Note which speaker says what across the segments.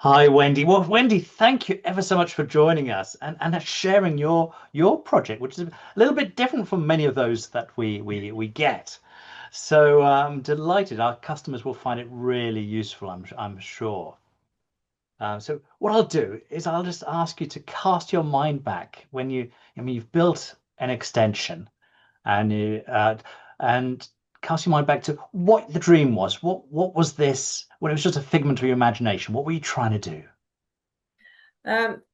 Speaker 1: Hi, Wendy. Well, Wendy, thank you ever so much for joining us and sharing your project, which is a little bit different from many of those that we get. So I'm delighted. Our customers will find it really useful, I'm sure. So what I'll do is I'll just ask you to cast your mind back when you've built an extension and and cast your mind back to what the dream was. What was this when it was just a figment of your imagination? What were you trying to do?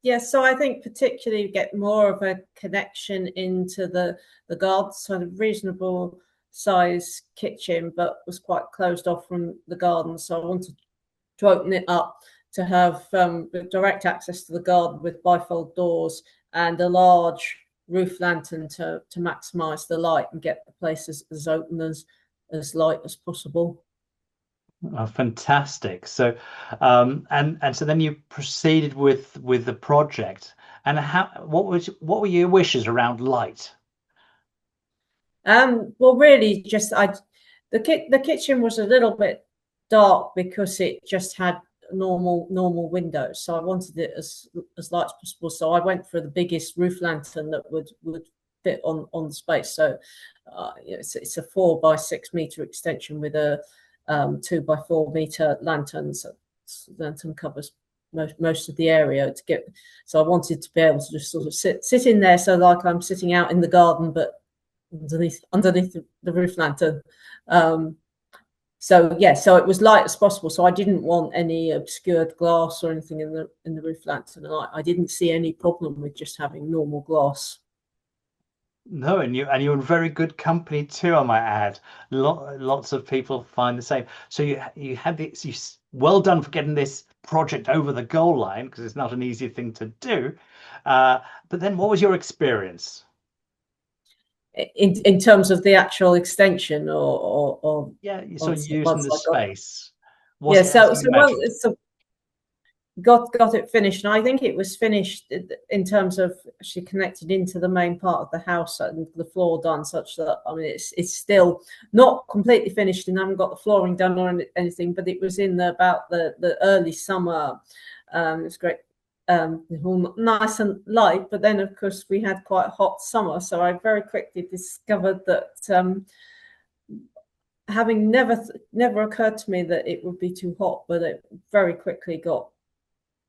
Speaker 2: Yeah, so I think particularly get more of a connection into the garden, sort of reasonable size kitchen, but was quite closed off from the garden. So I wanted to open it up to have direct access to the garden with bifold doors and a large roof lantern to maximise the light and get the place as open as light as possible.
Speaker 1: Oh, fantastic. So, and so then you proceeded with the project. And what were your wishes around light?
Speaker 2: Well, really, just the kitchen was a little bit dark because it just had normal windows. So I wanted it as light as possible. So I went for the biggest roof lantern that would fit on the space. So it's a 4 by 6 meter extension with a 2 by 4 meter lantern. So lantern covers most of the area to get. So I wanted to be able to just sort of sit in there, so like I'm sitting out in the garden, but underneath the roof lantern. So yeah, so it was light as possible. So I didn't want any obscured glass or anything in the roof lantern, and I didn't see any problem with just having normal glass.
Speaker 1: No, and you're in very good company too, I might add. Lots of people find the same. So you had this. Well done for getting this project over the goal line because it's not an easy thing to do. Uh, but then, what was your experience?
Speaker 2: In terms of the actual extension or
Speaker 1: Yeah, you saw
Speaker 2: once
Speaker 1: using
Speaker 2: once
Speaker 1: the
Speaker 2: I got
Speaker 1: space. Was
Speaker 2: yeah,
Speaker 1: it as
Speaker 2: so
Speaker 1: you
Speaker 2: so well,
Speaker 1: imagined?
Speaker 2: so got it finished, and I think it was finished in terms of she connected into the main part of the house and the floor done, such that I mean it's still not completely finished and I haven't got the flooring done or anything, but it was in about the early summer. It's great, all nice and light, but then of course we had quite a hot summer, so I very quickly discovered that having never occurred to me that it would be too hot, but it very quickly got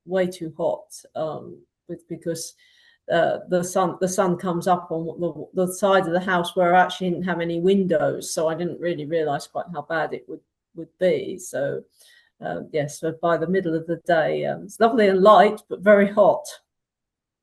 Speaker 2: way too hot, because the sun comes up on the side of the house where I actually didn't have any windows, so I didn't really realize quite how bad it would be. So yes, so by the middle of the day, it's lovely and light, but very hot.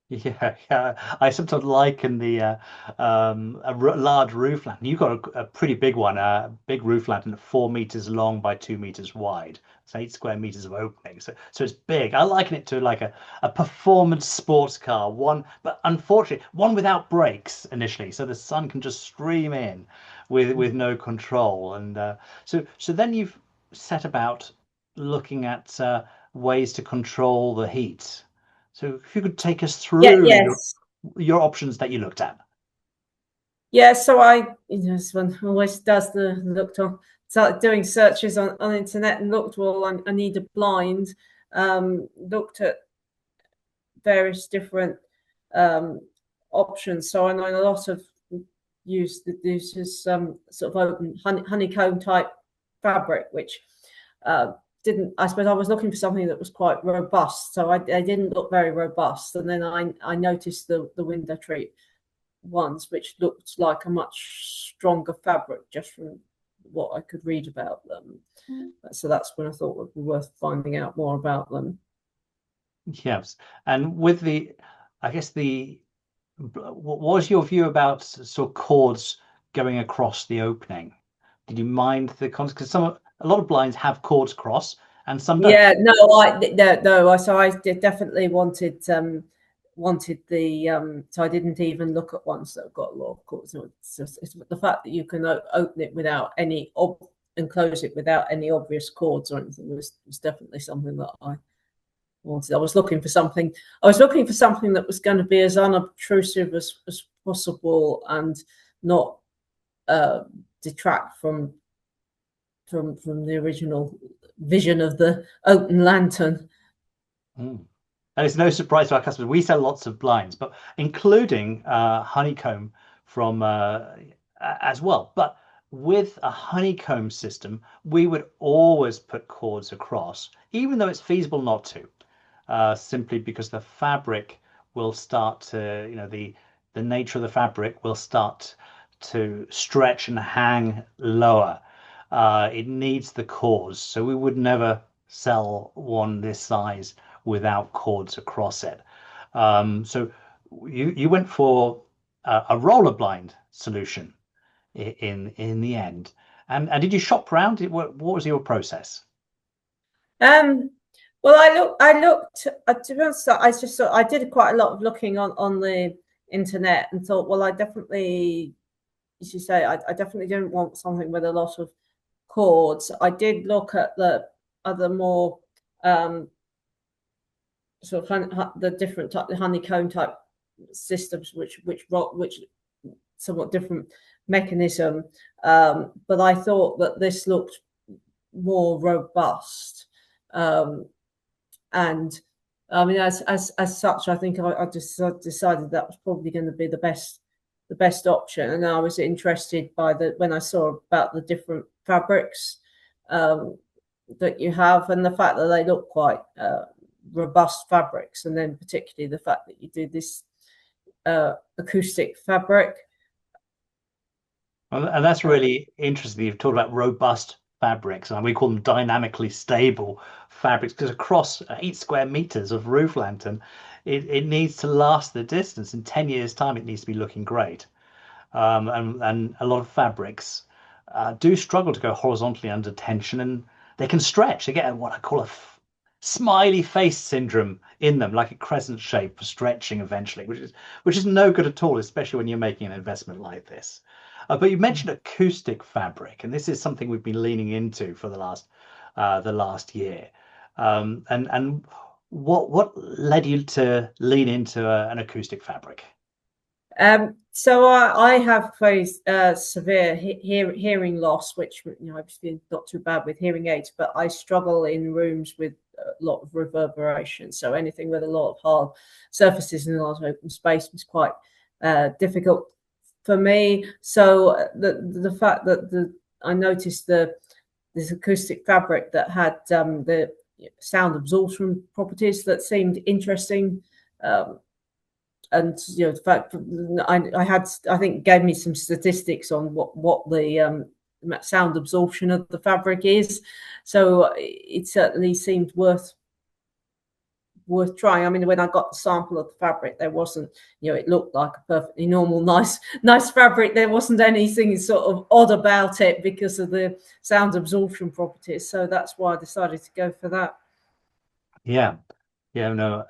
Speaker 1: Yeah, yeah. I sometimes liken the large roof lantern. You've got a pretty big one, a big roof lantern, 4 meters long by 2 meters wide. It's 8 square meters of opening. So it's big. I liken it to like a performance sports car, one, but unfortunately, one without brakes initially, so the sun can just stream in with no control. And so then you've set about looking at ways to control the heat. So if you could take us
Speaker 2: Yeah,
Speaker 1: through
Speaker 2: yes.
Speaker 1: your options that you looked at.
Speaker 2: Yeah, so I, this one always does the looked on, started doing searches on internet and looked, well, I need a blind, looked at various different um, options. So I know a lot of uses sort of open honeycomb type fabric, which didn't. I suppose I was looking for something that was quite robust, so I didn't look very robust. And then I noticed the window treat ones, which looked like a much stronger fabric just from what I could read about them. So that's when I thought it would be worth finding out more about them.
Speaker 1: Yes. And with I guess what was your view about sort of cords going across the opening? Did you mind the cons? Because a lot of blinds have cords cross and some don't.
Speaker 2: Yeah, no, no. So I definitely wanted the so I didn't even look at ones that have got a lot of cords. No, it's the fact that you can open it without any and close it without any obvious cords or anything was definitely something that I wanted. I was looking for something that was going to be as unobtrusive as possible and not uh, detract from the original vision of the open lantern.
Speaker 1: Mm. And it's no surprise to our customers. We sell lots of blinds, but including honeycomb from as well. But with a honeycomb system, we would always put cords across, even though it's feasible not to, simply because the fabric will start to, the nature of the fabric will start to stretch and hang lower. It needs the cords, so we would never sell one this size without cords across it. So you went for a roller blind solution in the end. And did you shop around? What was your process?
Speaker 2: Um, well, I looked. To be honest, I just I did quite a lot of looking on the internet and thought, well, I definitely, as you say, I definitely didn't want something with a lot of chords. I did look at the other more um, sort of the different type, the honeycomb type systems, which somewhat different mechanism. But I thought that this looked more robust. Um, and I mean, as such, I think I just decided that was probably going to be the best option. And I was interested by when I saw about the different fabrics um, that you have, and the fact that they look quite robust fabrics, and then particularly the fact that you do this acoustic fabric.
Speaker 1: And that's really interesting. You've talked about robust fabrics, and we call them dynamically stable fabrics because across 8 square meters of roof lantern, it needs to last the distance. In 10 years' time, it needs to be looking great. And a lot of fabrics do struggle to go horizontally under tension, and they can stretch. They get what I call a smiley face syndrome in them, like a crescent shape for stretching eventually, which is no good at all, especially when you're making an investment like this. But you mentioned acoustic fabric, and this is something we've been leaning into for the last year. And what led you to lean into an acoustic fabric?
Speaker 2: So I have very severe hearing loss, which obviously not too bad with hearing aids, but I struggle in rooms with a lot of reverberation. So anything with a lot of hard surfaces and a lot of open space was quite difficult for me. So the fact that I noticed this acoustic fabric that had the sound absorption properties that seemed interesting. And the fact I think gave me some statistics on what the sound absorption of the fabric is. So it certainly seemed worth trying. I mean, when I got the sample of the fabric, there wasn't, it looked like a perfectly normal, nice fabric. There wasn't anything sort of odd about it because of the sound absorption properties. So that's why I decided to go for that.
Speaker 1: Yeah. Yeah, no,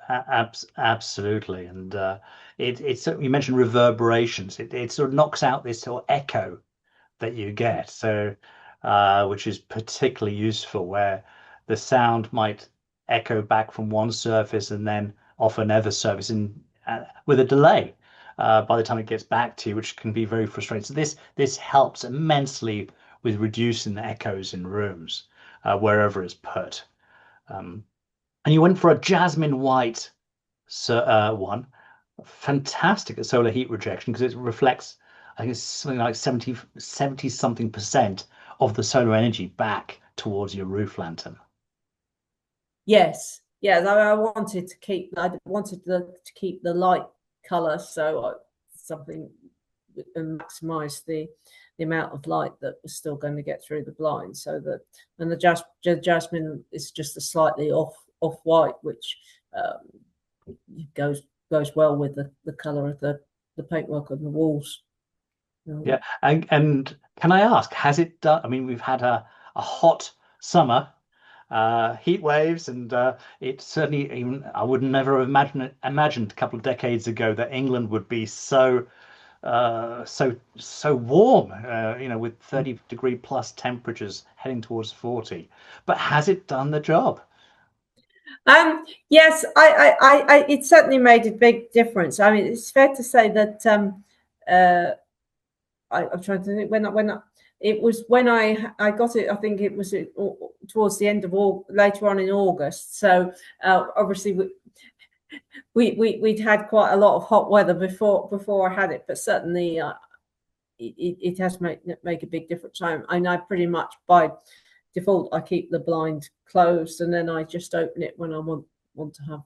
Speaker 1: absolutely. And it's you mentioned reverberations. It sort of knocks out this sort of echo that you get. So, which is particularly useful where the sound might echo back from one surface and then off another surface in with a delay by the time it gets back to you, which can be very frustrating. So this helps immensely with reducing the echoes in rooms wherever it's put. Um, and you went for a jasmine white one. Fantastic at solar heat rejection because it reflects, I think it's something like 70 something percent of the solar energy back towards your roof lantern.
Speaker 2: Yes. I wanted to keep the light color, so something and maximize the amount of light that was still going to get through the blind. So that, and the jasmine is just a slightly off white, which goes well with the color of the paintwork on the walls.
Speaker 1: Yeah, and can I ask, has it done? I mean, we've had a hot summer, heat waves, and it certainly even I would never have imagined a couple of decades ago that England would be so warm, with 30-degree plus temperatures heading towards 40. But has it done the job?
Speaker 2: Yes, it certainly made a big difference. I mean, it's fair to say that I'm trying to think it was when I got it. I think it was towards the end of later on in August. So obviously we'd had quite a lot of hot weather before I had it, but certainly it has make a big difference. I pretty much by default I keep the blind closed, and then I just open it when I want to have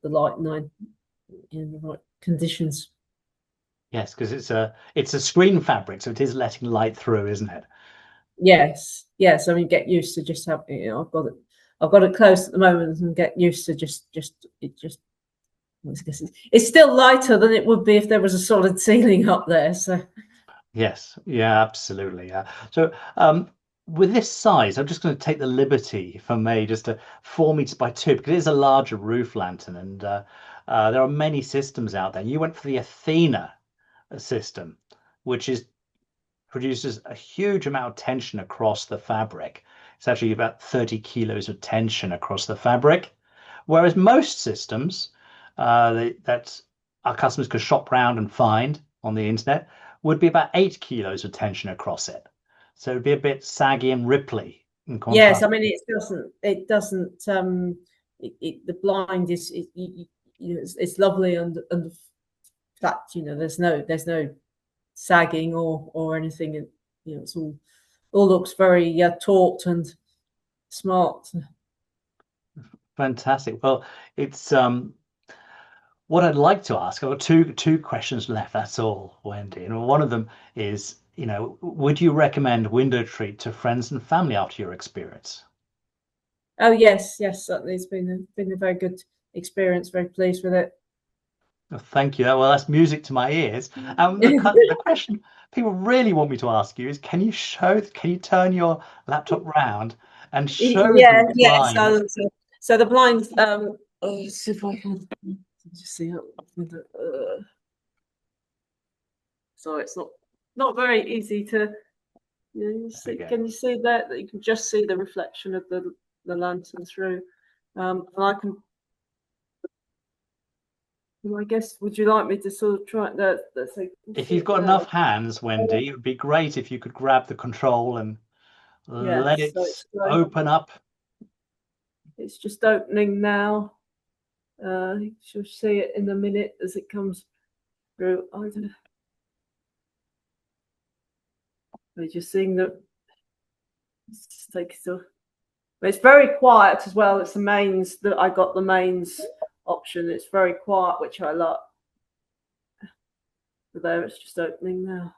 Speaker 2: the light night in the right conditions.
Speaker 1: Yes, because it's a screen fabric, so it is letting light through, isn't it?
Speaker 2: Yes. I mean, get used to just having. I've got it closed at the moment, and get used to just. It's still lighter than it would be if there was a solid ceiling up there. So
Speaker 1: Yes, yeah, absolutely. Yeah. So, with this size, I'm just going to take the liberty, if I may, just to 4 meters by 2, because it is a larger roof lantern, and there are many systems out there. You went for the Athena system, which is produces a huge amount of tension across the fabric. It's actually about 30 kilos of tension across the fabric, whereas most systems that our customers could shop around and find on the internet would be about 8 kilos of tension across it. So it'd be a bit saggy and ripply in
Speaker 2: yes,
Speaker 1: contrast.
Speaker 2: I mean it doesn't the blind is it's lovely and flat. There's no sagging or anything. It's all looks very taut and smart.
Speaker 1: Fantastic. Well, it's what I'd like to ask. I've got two questions left. That's all, Wendy. And one of them is, would you recommend window treat to friends and family after your experience?
Speaker 2: Oh yes, certainly it's been a very good experience. Very pleased with it.
Speaker 1: Oh, thank you. Well, that's music to my ears. The question people really want me to ask you is, can you turn your laptop round and show
Speaker 2: Yeah,
Speaker 1: the
Speaker 2: yeah.
Speaker 1: blind?
Speaker 2: So the blinds. Let's see if I can just see how. So it's not very easy to. You
Speaker 1: There we
Speaker 2: see,
Speaker 1: go.
Speaker 2: can you see that you can just see the reflection of the lantern through, and I can. I guess would you like me to sort of try that? So you can
Speaker 1: If
Speaker 2: see
Speaker 1: you've
Speaker 2: it
Speaker 1: got
Speaker 2: now.
Speaker 1: enough hands, Wendy, it would be great if you could grab the control and
Speaker 2: Yeah.
Speaker 1: let
Speaker 2: So
Speaker 1: it open up.
Speaker 2: it's just opening now. You'll see it in a minute as it comes through. I don't know. We're just seeing that. Let's just take it off. But it's very quiet as well. It's the mains that I got the mains option. It's very quiet, which I like. So there, it's just opening now.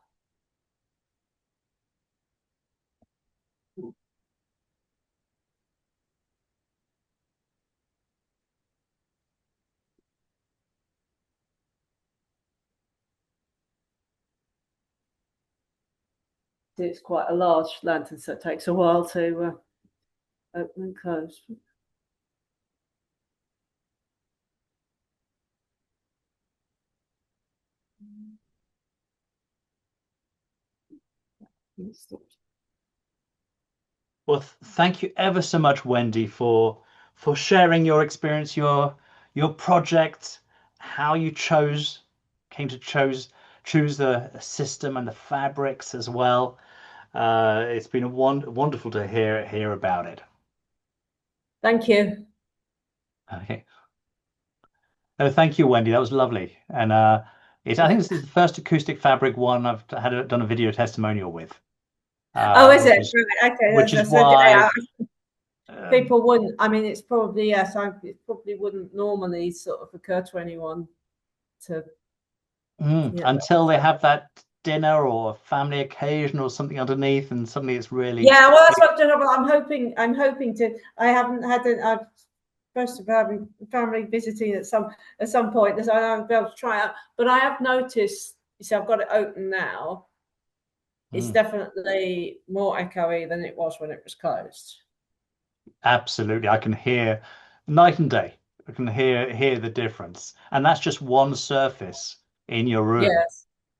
Speaker 2: It's quite a large lantern, so it takes a while to open and close.
Speaker 1: Well, thank you ever so much, Wendy, for sharing your experience, your project, how you came to choose the system and the fabrics as well. It's been wonderful to hear about it.
Speaker 2: Thank you.
Speaker 1: Okay. No, thank you, Wendy. That was lovely. And I think this is the first acoustic fabric one I've done a video testimonial with,
Speaker 2: Oh, is
Speaker 1: which
Speaker 2: it?
Speaker 1: is
Speaker 2: Right, okay,
Speaker 1: which is
Speaker 2: so
Speaker 1: why. Um,
Speaker 2: people wouldn't. I mean, it's probably yes. It probably wouldn't normally sort of occur to anyone to yeah.
Speaker 1: until they have that dinner or family occasion or something underneath, and suddenly it's really.
Speaker 2: Yeah, well, that's what I'm hoping. I'm hoping to. I haven't had it. I'm supposed to be having family visiting at some point, so I'll be able to try it out. But I have noticed. You see, I've got it open now. It's
Speaker 1: Mm,
Speaker 2: definitely more echoey than it was when it was closed.
Speaker 1: absolutely, I can hear night and day. I can hear the difference, and that's just one surface in your
Speaker 2: Yeah,
Speaker 1: room.